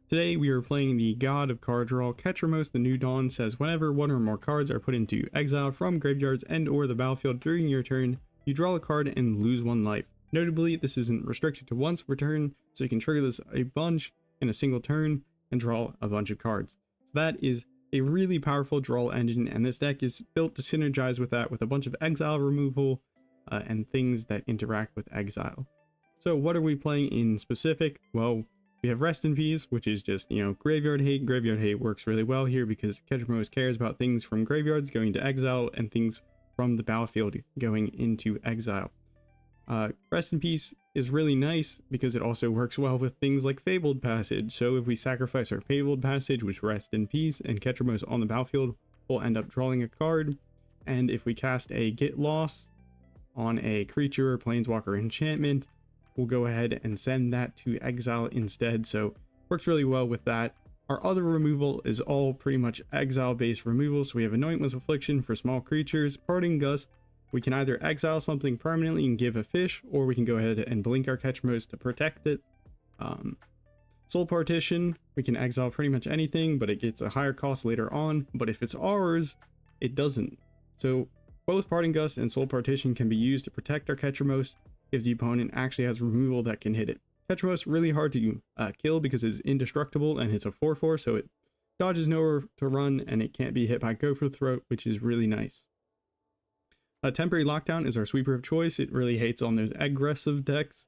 Today we are playing the God of Card Draw. Ketramose, the New Dawn, says whenever one or more cards are put into exile from graveyards and or the battlefield during your turn, you draw a card and lose 1 life. Notably, this isn't restricted to once per turn, so you can trigger this a bunch in a single turn and draw a bunch of cards. So that is a really powerful draw engine, and this deck is built to synergize with that with a bunch of exile removal and things that interact with exile. So what are we playing in specific? Well, we have Rest in Peace, which is just, graveyard hate. Graveyard hate works really well here because Ketramose cares about things from graveyards going to exile and things from the battlefield going into exile. Rest in Peace is really nice because it also works well with things like Fabled Passage. So if we sacrifice our Fabled Passage, which Rest in Peace, and Ketramose on the battlefield, we'll end up drawing a card. And if we cast a Get Lost on a creature or planeswalker enchantment, we'll go ahead and send that to exile instead. So works really well with that. Our other removal is all pretty much exile based removal. So we have Anointment's Affliction for small creatures, Parting Gust. We can either exile something permanently and give a fish, or we can go ahead and blink our Ketramose to protect it. Soul Partition, we can exile pretty much anything, but it gets a higher cost later on. But if it's ours, it doesn't. So both Parting Gust and Soul Partition can be used to protect our Ketramose if the opponent actually has removal that can hit it. Ketramose really hard to kill because it's indestructible and it's a 4/4, so it dodges nowhere to run and it can't be hit by Gopher Throat, which is really nice. Temporary Lockdown is our sweeper of choice. It really hates on those aggressive decks.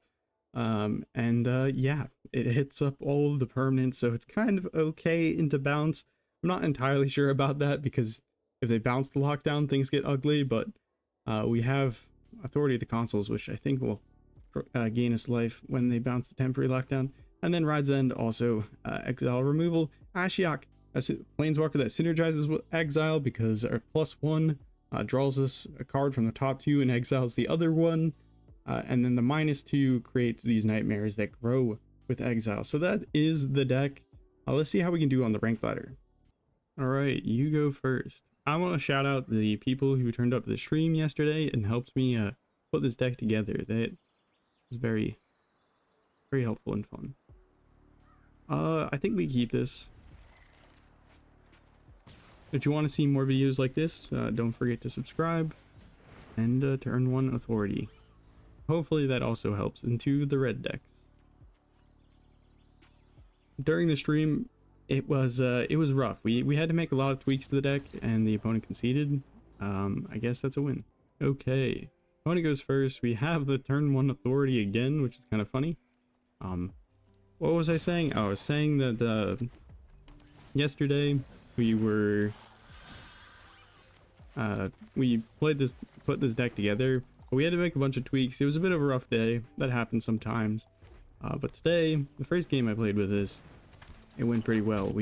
Yeah, it hits up all of the permanents, so it's kind of okay into bounce. I'm not entirely sure about that because if they bounce the lockdown, things get ugly, but we have Authority of the Consuls, which I think will gain us life when they bounce the temporary lockdown. And then Ride's End, also exile removal. Ashiok, a planeswalker that synergizes with exile because our +1 draws us a card from the top 2 and exiles the other one. And then the -2 creates these nightmares that grow with exile. So that is the deck. Let's see how we can do on the rank ladder. All right, you go first. I want to shout out the people who turned up the stream yesterday and helped me put this deck together. That was very, very helpful and fun. I think we keep this. If you want to see more videos like this, don't forget to subscribe and turn 1 authority. Hopefully that also helps into the red decks. During the stream, it was rough. We had to make a lot of tweaks to the deck and the opponent conceded. I guess that's a win. Okay, opponent goes first. We have the turn 1 authority again, which is kind of funny. What was I saying? I was saying that yesterday we put this deck together, but we had to make a bunch of tweaks. It was a bit of a rough day. That happens sometimes. But today, the first game I played with this, it went pretty well.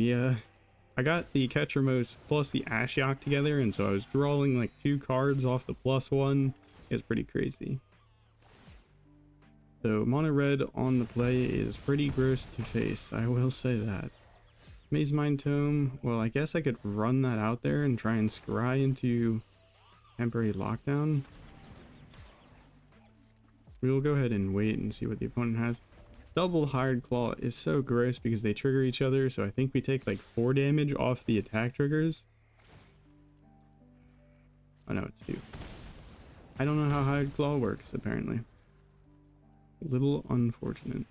I got the Ketramose plus the Ashiok together, and so I was drawing like 2 cards off the +1. It was pretty crazy. So mono red on the play is pretty gross to face, I will say that. Mazemind Tome, well, I guess I could run that out there and try and scry into temporary lockdown. We will go ahead and wait and see what the opponent has. Double Hired Claw is so gross because they trigger each other, so I think we take like 4 damage off the attack triggers. Oh no, it's 2. I don't know how Hired Claw works, apparently. A little unfortunate.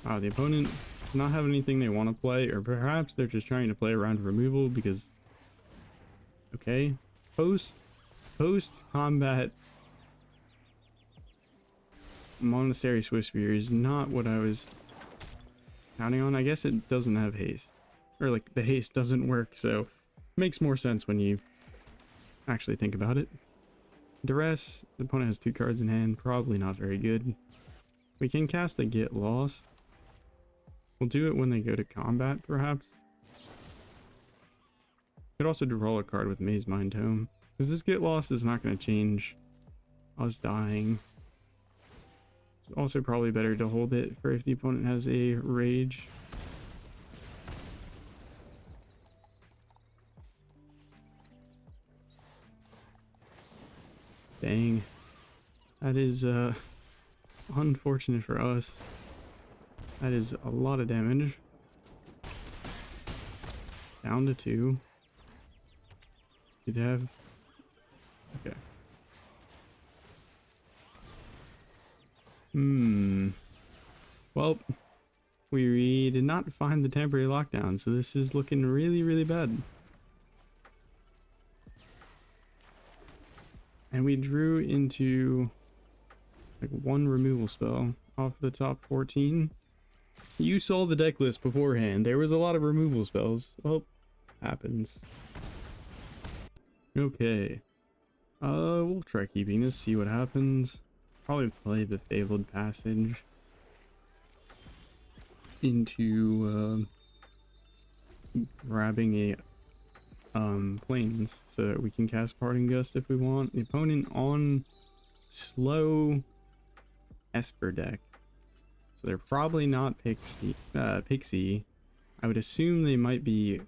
Wow, the opponent does not have anything they want to play, or perhaps they're just trying to play around removal because... Okay. Post combat Monastery Swiftspear is not what I was counting on. I guess it doesn't have haste, or like the haste doesn't work, so it makes more sense when you actually think about it. Duress, the opponent has 2 cards in hand, probably not very good. We can cast the Get Lost. We'll do it when they go to combat, perhaps. Could also draw a card with Mazemind Tome, because this Get Lost is not going to change us dying. It's also probably better to hold it for if the opponent has a rage. Dang. That is unfortunate for us. That is a lot of damage. down to 2. Do they have... Okay. Well, we did not find the temporary lockdown, so this is looking really, really bad. And we drew into like 1 removal spell off the top 14. You saw the deck list beforehand. There was a lot of removal spells. Well, happens. Okay. We'll try keeping this, see what happens. Probably play the Fabled Passage into grabbing a planes so that we can cast Parting Gust if we want. The opponent on slow Esper deck, so they're probably not Pixie. I would assume they might be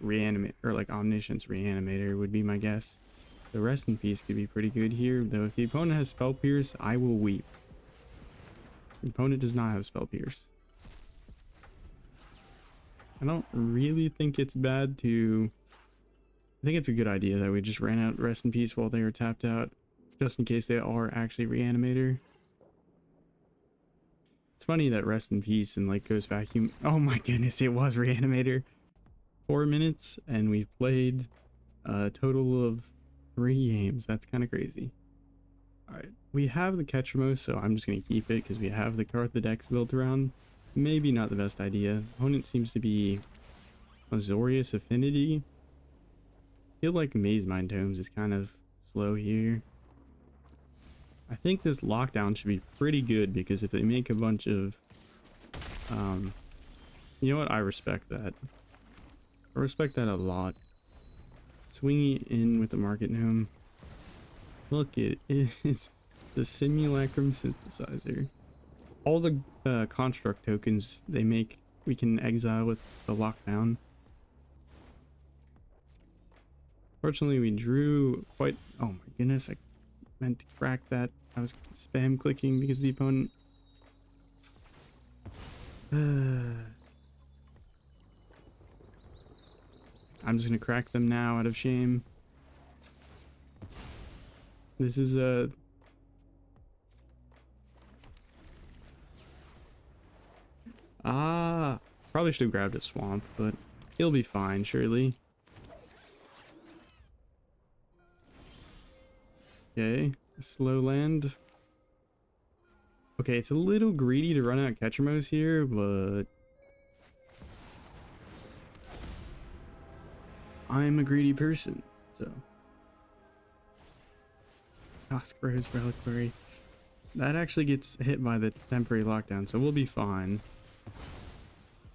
Reanimator, or like Omniscience Reanimator would be my guess. So Rest in Peace could be pretty good here, though if the opponent has Spell Pierce, I will weep. The opponent does not have Spell Pierce. I don't really think it's bad to... I think it's a good idea that we just ran out Rest in Peace while they were tapped out, just in case they are actually Reanimator. It's funny that Rest in Peace and like Ghost Vacuum... Oh my goodness, it was Reanimator. 4 minutes, and we've played a total of 3 games. That's kind of crazy. Alright, we have the Ketramose, so I'm just going to keep it because we have the card the deck's built around. Maybe not the best idea. Opponent seems to be Azorius Affinity. I feel like Mazemind Tomes is kind of slow here. I think this lockdown should be pretty good because if they make a bunch of... you know what? I respect that. I respect that a lot. Swinging in with the Market Gnome. Look, it is the Simulacrum Synthesizer. All the construct tokens they make, we can exile with the lockdown. Fortunately, we drew quite... Oh my goodness, I meant to crack that. I was spam clicking because the opponent... I'm just gonna crack them now out of shame. This is a... Probably should have grabbed a swamp, but he'll be fine, surely. Okay, a slow land. Okay, it's a little greedy to run out Ketramose here, but... I'm a greedy person, so... Oscar's Reliquary. That actually gets hit by the temporary lockdown, so we'll be fine.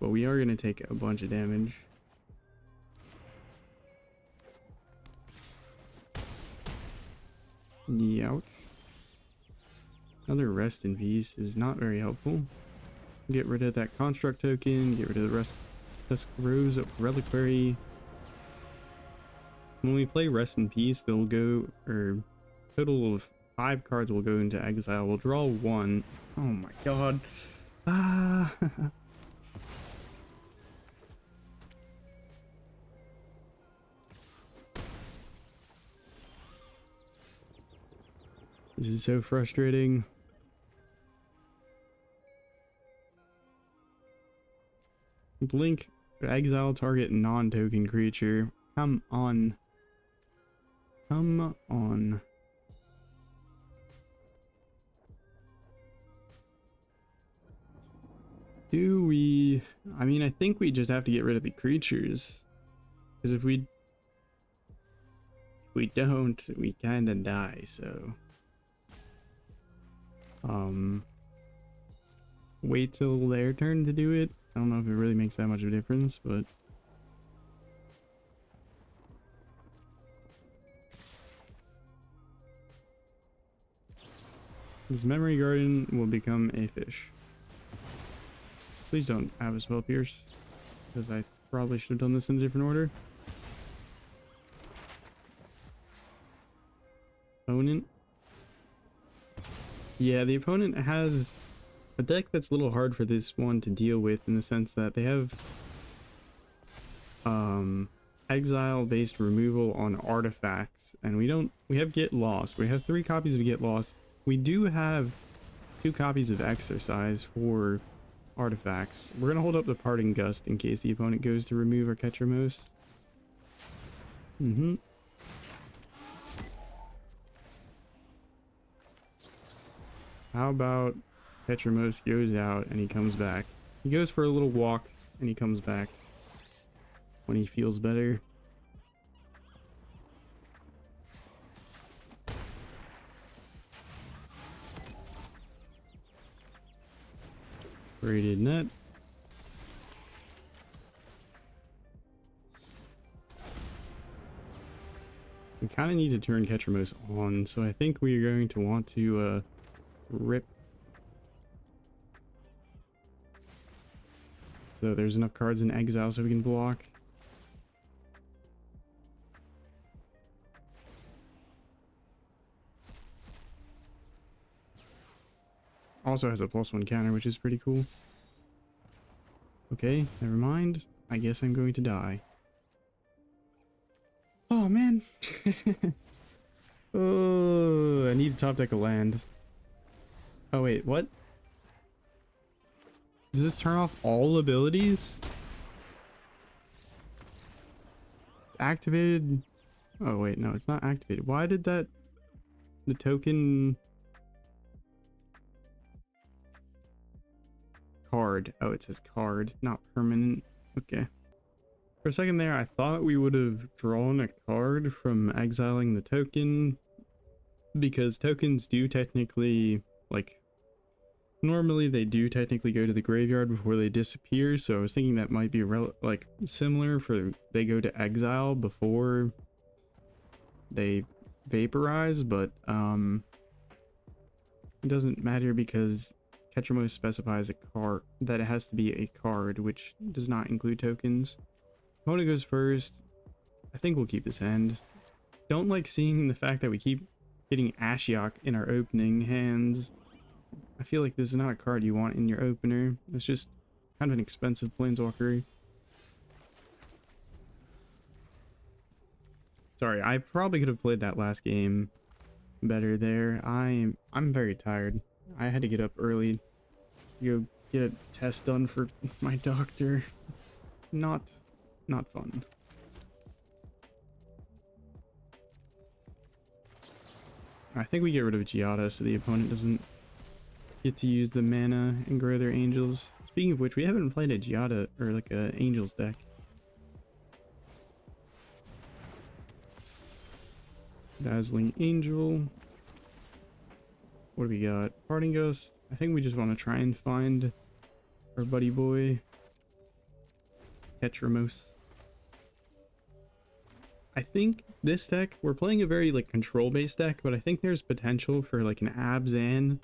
But we are going to take a bunch of damage. Youch. Another Rest in Peace is not very helpful. Get rid of that Construct token, get rid of the Rose Reliquary. When we play Rest in Peace, they'll go, or total of 5 cards will go into exile. We'll draw 1. Oh my god. Ah. This is so frustrating. Blink, exile target non-token creature. Come on. Come on. Do we... I mean, I think we just have to get rid of the creatures. Because if we don't, we kinda die, so... Wait till their turn to do it. I don't know if it really makes that much of a difference, but... This Memory Garden will become a fish. Please don't have a Spell Pierce, because I probably should have done this in a different order. Opponent. Yeah, the opponent has a deck that's a little hard for this one to deal with in the sense that they have exile based removal on artifacts, and we have Get Lost. We have 3 copies of Get Lost. We do have 2 copies of Exorcise for artifacts. We're gonna hold up the Parting Gust in case the opponent goes to remove our Ketramose. How about Ketramose goes out and he comes back? He goes for a little walk and he comes back when he feels better. Braided net. We kind of need to turn Ketramose on, so I think we are going to want to rip. So there's enough cards in exile so we can block. Also has a +1 counter, which is pretty cool. Okay, never mind. I guess I'm going to die. Oh man. Oh, I need to top deck a land. Oh wait, what? Does this turn off all abilities? Activated? Oh wait, no, it's not activated. Why did that... the token... card. Oh, it says card, not permanent. Okay. For a second there, I thought we would have drawn a card from exiling the token, because tokens do technically, like, normally they do technically go to the graveyard before they disappear, so I was thinking that might be like similar for they go to exile before they vaporize, but it doesn't matter because Ketramose specifies a card that it has to be a card, which does not include tokens. Opponent goes first. I think we'll keep this hand. Don't like seeing the fact that we keep getting Ashiok in our opening hands. I feel like this is not a card you want in your opener. It's just kind of an expensive planeswalker. Sorry, I probably could have played that last game better there. I'm very tired. I had to get up early to go get a test done for my doctor. Not fun. I think we get rid of Giada so the opponent doesn't get to use the mana and grow their angels. Speaking of which, we haven't played a Giada or like a angels deck. Dazzling Angel. What do we got? Parting Gust. I think we just want to try and find our buddy boy Ketramose. I think this deck, we're playing a very like control based deck, but I think there's potential for like an Abzan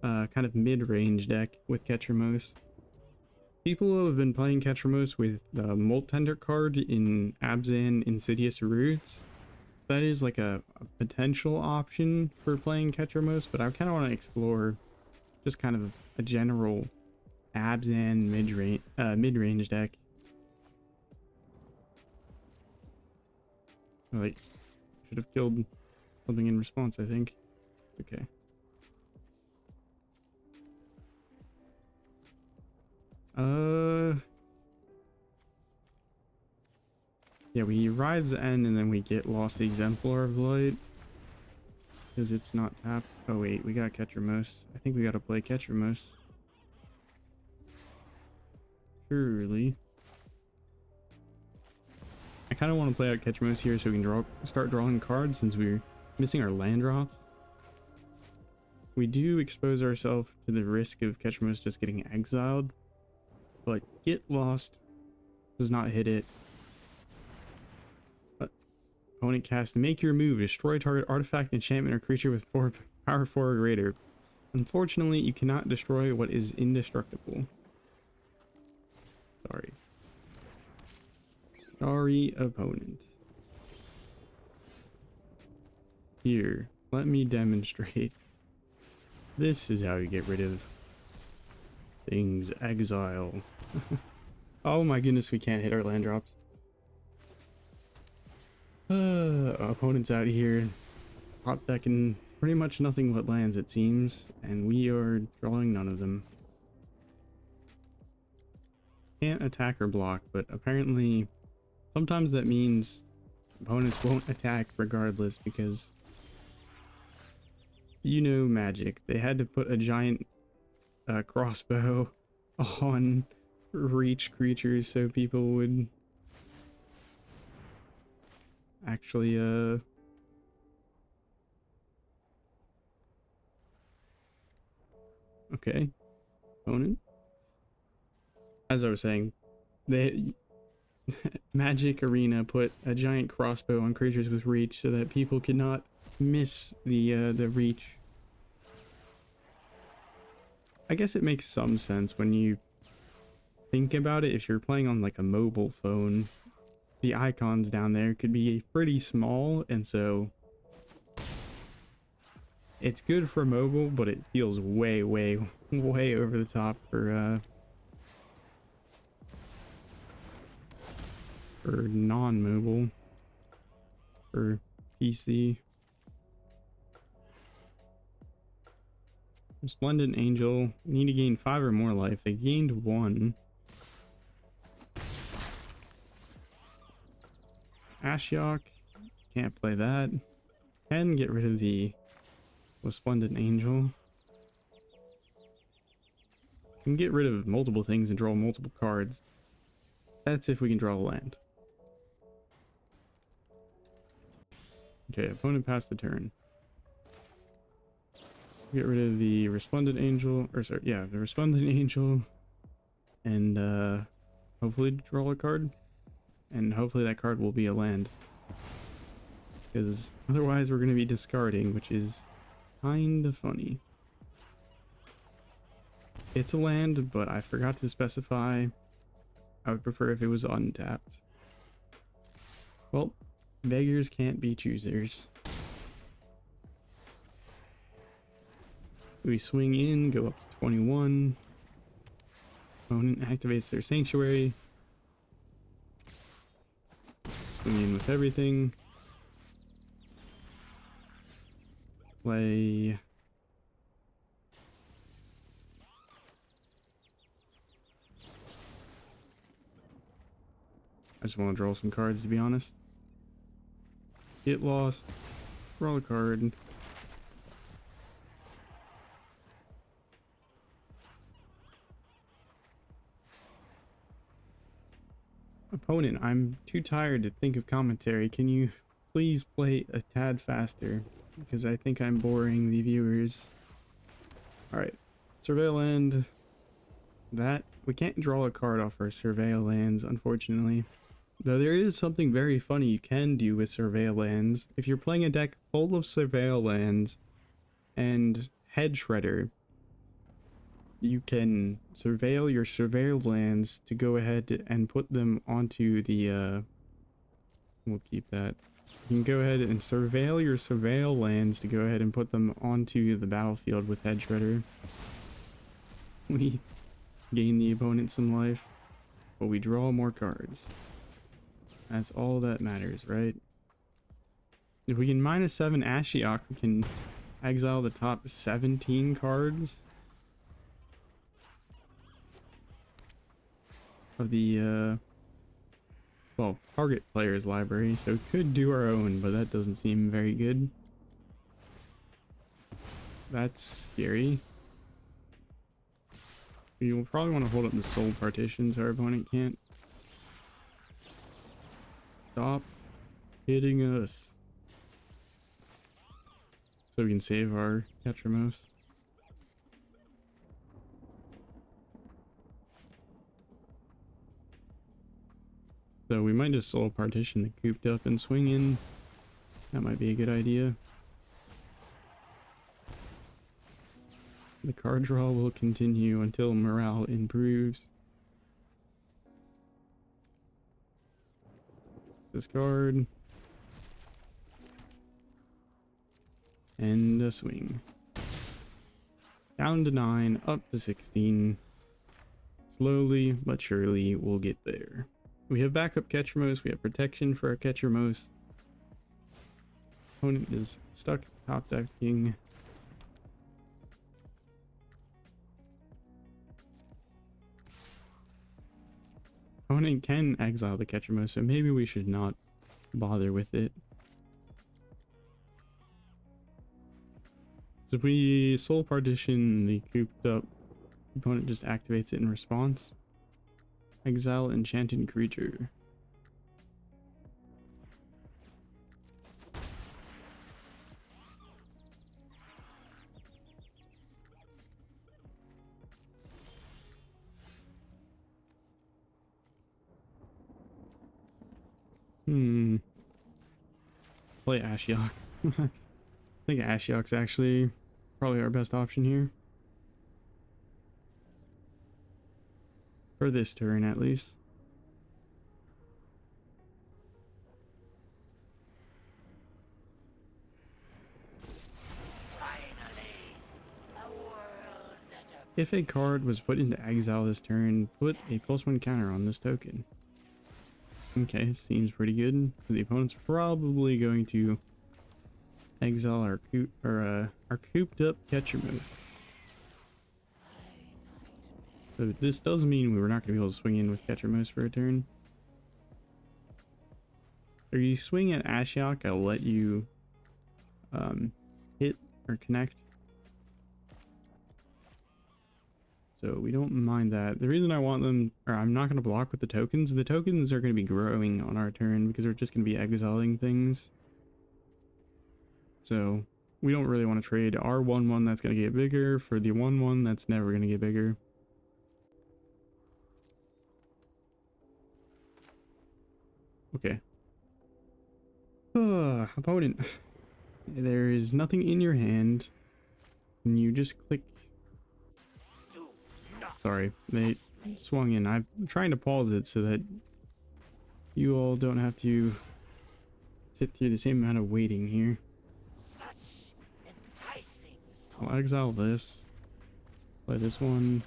kind of mid-range deck with Ketramose. People who have been playing Ketramose with the Molt Tender card in Abzan Insidious Roots. That is like a potential option for playing Ketramose, but I kind of want to explore just kind of a general Abzan mid-range deck. Like, should have killed something in response, I think. Okay. Yeah, we ride the end and then we get Lost Exemplar of Light. Because it's not tapped. Oh wait, we got Ketramose. I think we gotta play Ketramose. Surely. I kind of want to play out Ketramose here so we can start drawing cards since we're missing our land drops. We do expose ourselves to the risk of Ketramose just getting exiled, but Get Lost does not hit it. Opponent cast Make Your Move. Destroy target artifact, enchantment, or creature with power 4 or greater. Unfortunately, you cannot destroy what is indestructible. Sorry. Sorry, opponent. Here, let me demonstrate. This is how you get rid of things. Exile. Oh my goodness, we can't hit our land drops. Opponents out here hot decking pretty much nothing but lands, it seems, and we are drawing none of them. Can't attack or block, but apparently sometimes that means opponents won't attack regardless, because you know Magic. They had to put a giant crossbow on reach creatures so people would actually okay, opponent. As I was saying, they Magic Arena put a giant crossbow on creatures with reach so that people could not miss the reach. I guess it makes some sense when you think about it. If you're playing on like a mobile phone, the icons down there could be pretty small, and so it's good for mobile, but it feels way over the top for non-mobile, for PC. Resplendent Angel, need to gain 5 or more life. They gained 1. Ashiok, can't play that. Can get rid of the Resplendent Angel. Can get rid of multiple things and draw multiple cards. That's if we can draw a land. Okay, opponent passed the turn. Get rid of the Resplendent Angel, or sorry, yeah, the Resplendent Angel, and hopefully draw a card, and hopefully that card will be a land, because otherwise we're going to be discarding, which is kind of funny. It's a land, but I forgot to specify. I would prefer if it was untapped. Well, beggars can't be choosers. We swing in, go up to 21. Opponent activates their Sanctuary. Swing in with everything. Play. I just want to draw some cards, to be honest. Get lost. Draw a card. Opponent, I'm too tired to think of commentary. Can you please play a tad faster? Because I think I'm boring the viewers. Alright. Surveil land. That. We can't draw a card off our Surveil lands, unfortunately. Though there is something very funny you can do with Surveil lands. If you're playing a deck full of Surveil lands and Head Shredder, you can surveil your Surveil lands to go ahead and put them onto the, we'll keep that. You can go ahead and surveil your Surveil lands to go ahead and put them onto the battlefield with Head Shredder. We gain the opponent some life, but we draw more cards. That's all that matters, right? If we can -7 Ashiok, we can exile the top 17 cards of the well, target player's library, so we could do our own, but that doesn't seem very good. That's scary. We will probably want to hold up the Soul Partition so our opponent can't stop hitting us, so we can save our Ketramose. So we might just Soul Partition the cooped up and swing in. That might be a good idea. The card draw will continue until morale improves. Discard. And a swing. Down to 9, up to 16. Slowly but surely we'll get there. We have backup Ketramose, we have protection for our Ketramose. Opponent is stuck top decking. Opponent can exile the Ketramose, so maybe we should not bother with it. So if we Soul Partition the cooped up, opponent just activates it in response. Exile enchanted creature. Play Ashiok. I think Ashiok's actually probably our best option here. For this turn, at least. If a card was put into exile this turn, put a +1 counter on this token. Okay, seems pretty good. The opponent's probably going to exile our cooped up Ketramose. So this does mean we're not going to be able to swing in with Ketramose for a turn. If you swing at Ashiok, I'll let you hit or connect. So we don't mind that. The reason I want them, or I'm not going to block with the tokens are going to be growing on our turn because we're just going to be exiling things. So we don't really want to trade our 1/1 that's going to get bigger for the 1/1 that's never going to get bigger. Okay. Opponent. There is nothing in your hand. And you just click. Sorry, they swung in. I'm trying to pause it so that you all don't have to sit through the same amount of waiting here. I'll exile this. Play this one.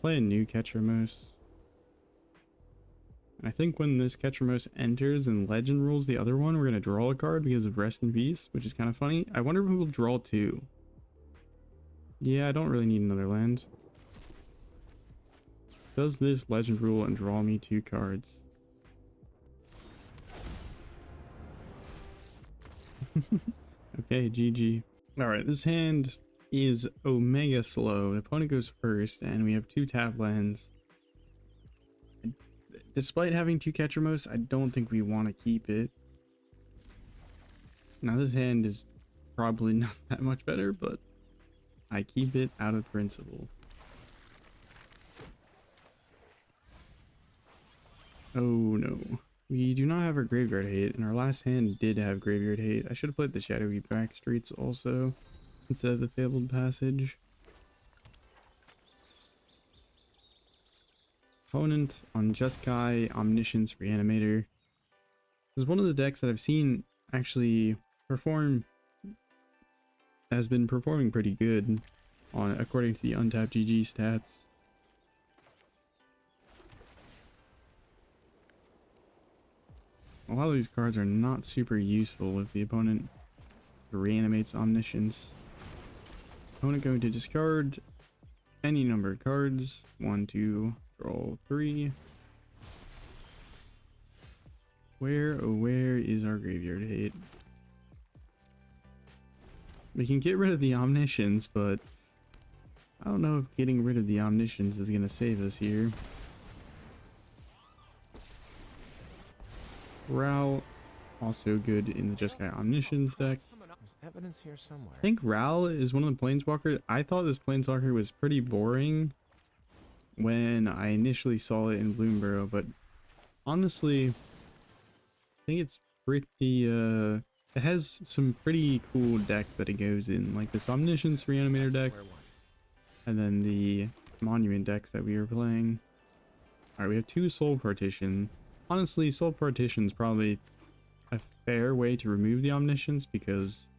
Play a new Ketramose. I think when this Ketramose enters and Legend rules the other one, we're going to draw a card because of Rest in Peace, which is kind of funny. I wonder if we'll draw 2. Yeah, I don't really need another land. Does this Legend rule and draw me 2 cards? Okay, GG. Alright, this hand is Omega slow. The opponent goes first, and we have 2 tap lands. Despite having 2 Ketramose, I don't think we want to keep it. Now this hand is probably not that much better, but I keep it out of principle. Oh no. We do not have our graveyard hate, and our last hand did have graveyard hate. I should have played the Shadowy Backstreets also, instead of the Fabled Passage. Opponent on Jeskai, Omniscience, Reanimator. This is one of the decks that I've seen actually has been performing pretty good according to the Untapped GG stats. A lot of these cards are not super useful if the opponent reanimates Omniscience. Opponent going to discard any number of cards. 1, 2, draw 3. Where, oh where is our graveyard hate? We can get rid of the Omniscience, but I don't know if getting rid of the Omniscience is going to save us here. Ral, also good in the Jeskai Omniscience deck. Evidence here somewhere. I think Ral is one of the Planeswalkers. I thought this Planeswalker was pretty boring when I initially saw it in Bloomburrow, but honestly, I think it's pretty, it has some pretty cool decks that it goes in, like this Omniscience Reanimator deck, and then the Monument decks that we were playing. Alright, we have 2 Soul Partition. Honestly, Soul Partition is probably a fair way to remove the Omniscience because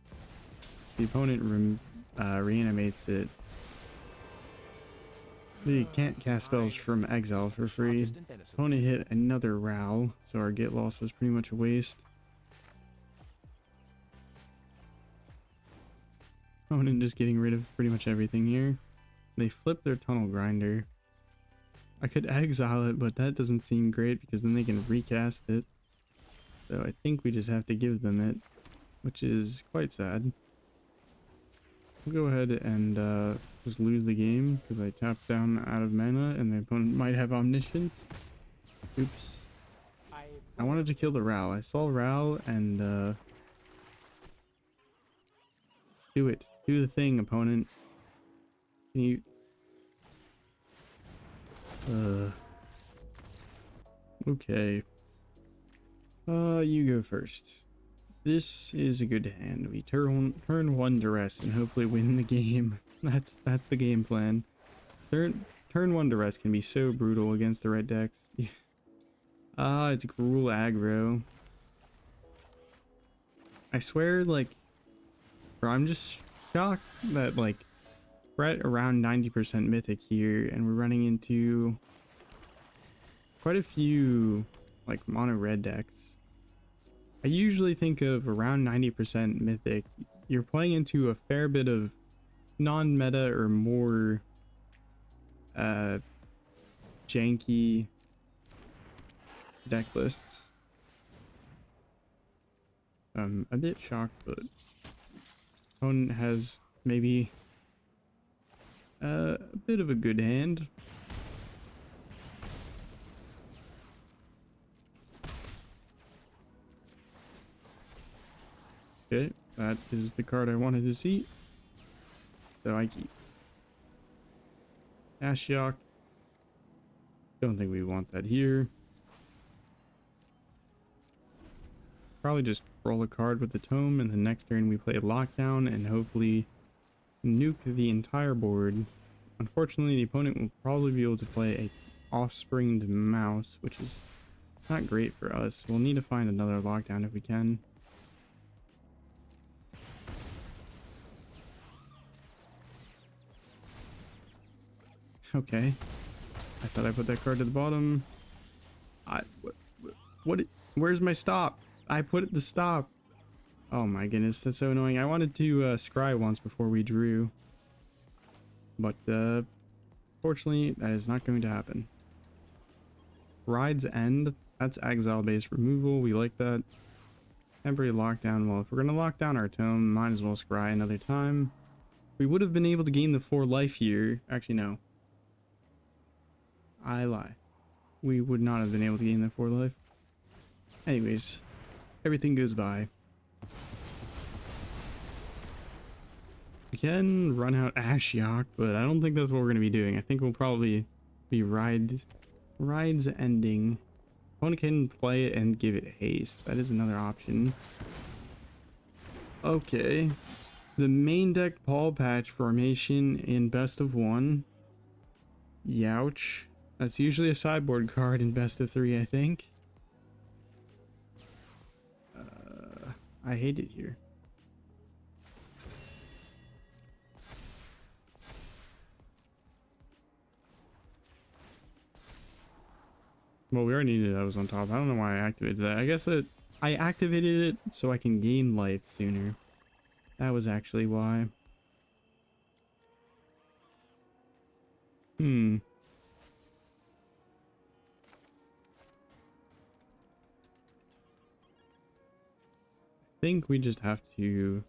the opponent reanimates it. We can't cast spells from exile for free. Opponent hit another Ral, so our get loss was pretty much a waste. Opponent just getting rid of pretty much everything here. They flip their Tunnel Grinder. I could exile it, but that doesn't seem great because then they can recast it. So I think we just have to give them it, which is quite sad. We'll go ahead and just lose the game because I tapped down out of mana and the opponent might have Omniscience. Oops. I wanted to kill the Ral. I saw Ral and do it. Do the thing, opponent. Can you... Okay. You go first. This is a good hand. We turn one Duress and hopefully win the game. That's the game plan. Turn one Duress can be so brutal against the red decks. It's Gruul aggro. I swear, like, bro, I'm just shocked that, like, we're at around 90% mythic here and we're running into quite a few, like, mono red decks. I usually think of around 90% mythic. You're playing into a fair bit of non-meta or more janky deck lists. I'm a bit shocked, but opponent has maybe a bit of a good hand. Okay, that is the card I wanted to see. So I keep Ashiok. Don't think we want that here. Probably just roll a card with the tome, and the next turn we play lockdown and hopefully nuke the entire board. Unfortunately, the opponent will probably be able to play a offspringed mouse, which is not great for us. We'll need to find another lockdown if we can. Okay. I thought I put that card to the bottom. Where's my stop? I put it to stop. Oh my goodness, that's so annoying. I wanted to scry once before we drew. But fortunately, that is not going to happen. Ride's End. That's exile-based removal. We like that. Temporary lockdown. Well, if we're going to lock down our tome, might as well scry another time. We would have been able to gain the 4 life here. Actually, no. I lie. We would not have been able to gain the 4 life. Anyways, everything goes by. We can run out Ashiok, but I don't think that's what we're going to be doing. I think we'll probably be Ride's Ending. Opponent can play it and give it haste. That is another option. Okay. The main deck Paul Patch formation in best of 1. Youch. That's usually a sideboard card in best of 3, I think. I hate it here. Well, we already knew that was on top. I don't know why I activated that. I guess I activated it so I can gain life sooner. That was actually why. I think we just have to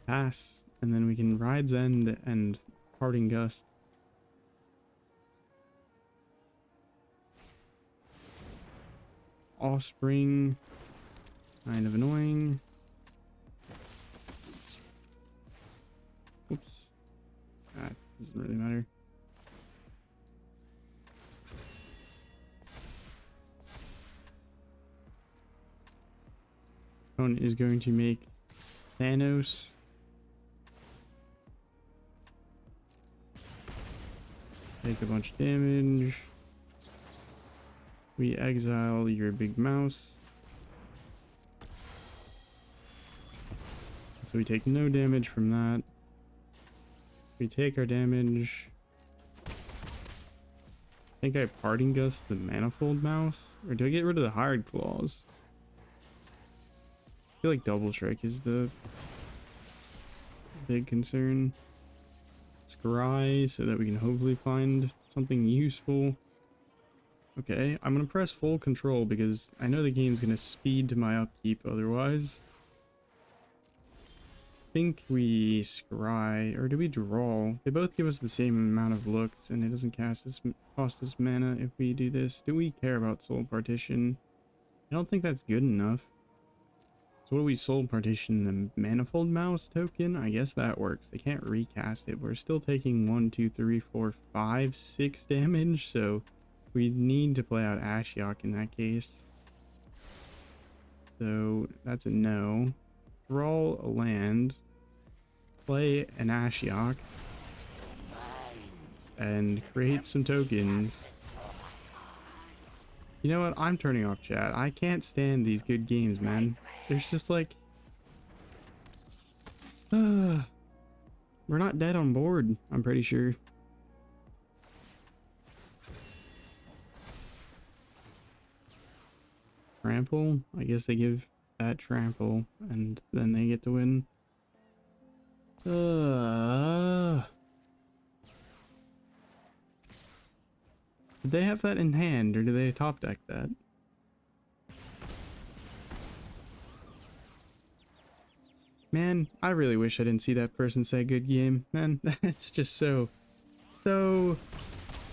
pass, and then we can Ride's End and Parting Gust. Offspring, kind of annoying. Oops. That doesn't really matter. Opponent is going to make Thanos. Take a bunch of damage. We exile your big mouse. So we take no damage from that. We take our damage. I think I Parting Gust the Manifold Mouse. Or do I get rid of the Hired Claws? I feel like Double Strike is the big concern. Scry so that we can hopefully find something useful. Okay, I'm gonna press full control because I know the game's gonna speed to my upkeep otherwise. I think we scry, or do we draw? They both give us the same amount of looks, and it doesn't cost us mana if we do this. Do we care about Soul Partition? I don't think that's good enough. So what do we Soul Partition? The Manifold Mouse token? I guess that works. They can't recast it. We're still taking 1, 2, 3, 4, 5, 6 damage, so we need to play out Ashiok in that case. So that's a no. Draw a land, play an Ashiok, and create some tokens. You know what? I'm turning off chat. I can't stand these good games, man. There's just like... we're not dead on board, I'm pretty sure. Trample? I guess they give that trample and then they get to win. Did they have that in hand or do they top deck that? Man, I really wish I didn't see that person say good game. Man, that's just so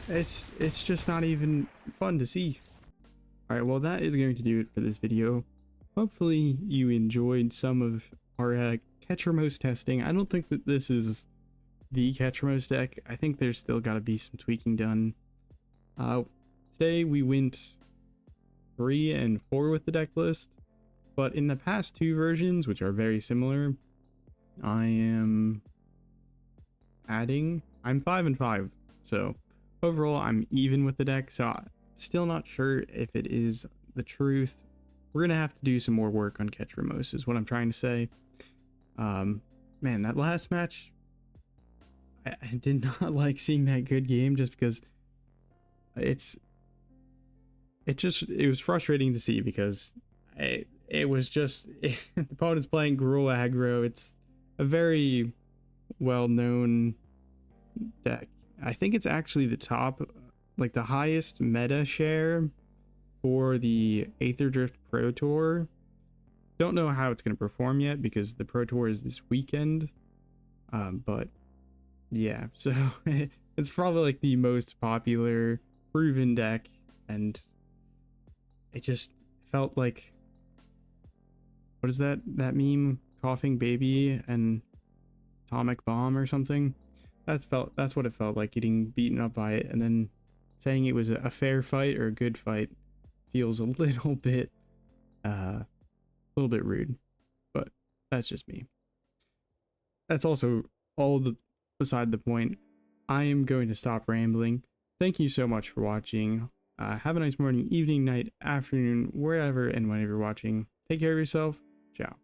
it's just not even fun to see. Alright, well that is going to do it for this video. Hopefully you enjoyed some of our Ketramose testing. I don't think that this is the Ketramose deck. I think there's still got to be some tweaking done. Today we went 3 and 4 with the deck list, but in the past 2 versions, which are very similar, I'm 5 and 5. So overall I'm even with the deck, so I'm still not sure if it is the truth. We're gonna have to do some more work on Ketramose is what I'm trying to say. Man, that last match, I did not like seeing that good game just because it was frustrating to see because it was just the opponent's playing Gruul aggro. It's a very well-known deck. I think it's actually the top, like the highest meta share for the Aether Drift Pro Tour. Don't know how it's going to perform yet because the Pro Tour is this weekend. But yeah, so it's probably like the most popular proven deck, and it just felt like, what is that meme, coughing baby and atomic bomb or something? That's what it felt like, getting beaten up by it, and then saying it was a fair fight or a good fight feels a little bit rude, but that's just me. That's also beside the point. I am going to stop rambling. Thank you so much for watching. Have a nice morning, evening, night, afternoon, wherever and whenever you're watching. Take care of yourself. Ciao.